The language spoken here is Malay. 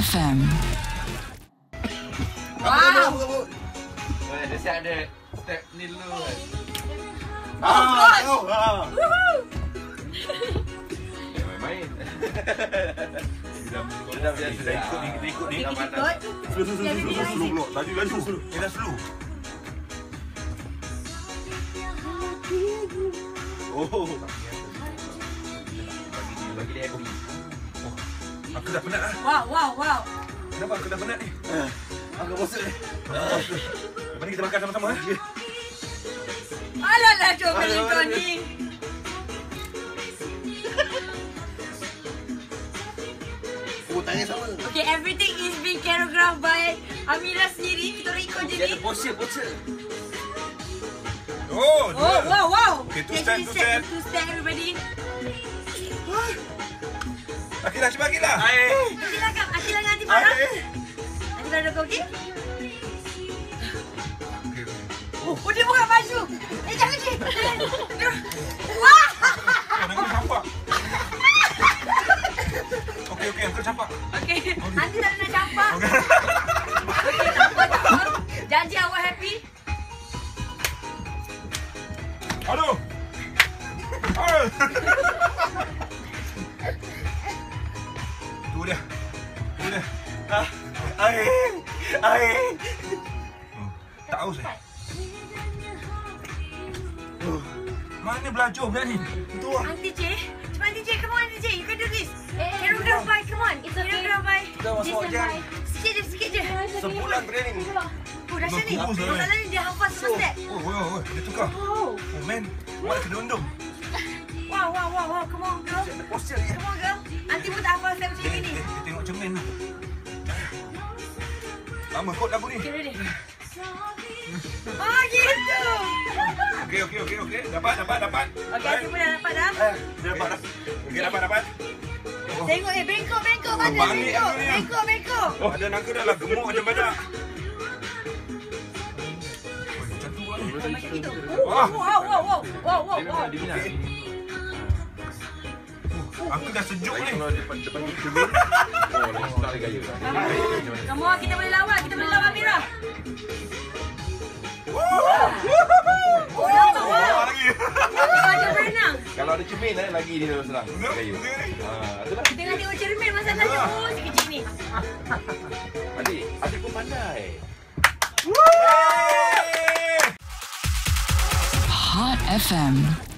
FM. Wow. Dia siap ada step ni dulu. Oh gosh. Woohoo. Main-main. Dah biasa dah ikut ni. Kita ikut. Slow. Laju. Dia dah slow. Oh. Bagi dia happy. Aku dah penat lah. Wow. Kenapa aku dah penat ni? Aku bosan ni. Lepas ni kita makan sama-sama. Alah, coba kau ni. Oh, tanya sama. Okay, everything is being choreographed by Amira sendiri. Kita orang ikut je Dia ni. ada pose. Oh, Wow. Okay, two Actually, step. Two step, everybody. Akilah, cuba Akilah. Akilah nanti marah. Nanti marah kau, okay? Oh, dia buka baju. Jangan je. Wah! Aku campak. Okey, aku campak. Okay, nanti tak nak campak. Okay, tak apa. Janji awak happy. Aduh. Tu dia. Air. Tak haus eh? Mana belajar berani? Tu lah. Auntie J. Come on, Auntie J. You can do this. Choreograph by, come on. It's okay. Choreograph by. Dah masuk jam. Sikit je. Sebulan training. Oh, dahsyat ni. Bagus, Masalah ni dia hafal semua step. Oh, dia tukar. Oh man, buat kena undung. Wow. Come on, girl. Posture dia. Come on, girl. Auntie pun tak hafal step macam ni. Dia tengok cermin tu. Lama kot lagu ni. Okay, ready? Oh, gitu. Okey. Dapat. Okay, Auntie pun dah dapat dah. Dapat dah. Okey, dapat. Tengok, bengkok. Mana Balik bengkok? aku ni. Bengkok. Oh, ada nangka dah lah. Gemuk macam banyak. Macam tu lah ni. Macam itu. Wah. Wow. Dia minat. Aku dah sejuk ni. Kalau depan cermin. Oh, lagi sedap dia gaya. Come on, kita boleh lawan Amira. Oh, Lagi. macam berenang. Kalau ada cermin lagi dia senang gaya. Itulah. Kita tengah tengok cermin masalahnya. Oh, si kecil ni. Adik pun pandai. Hot FM.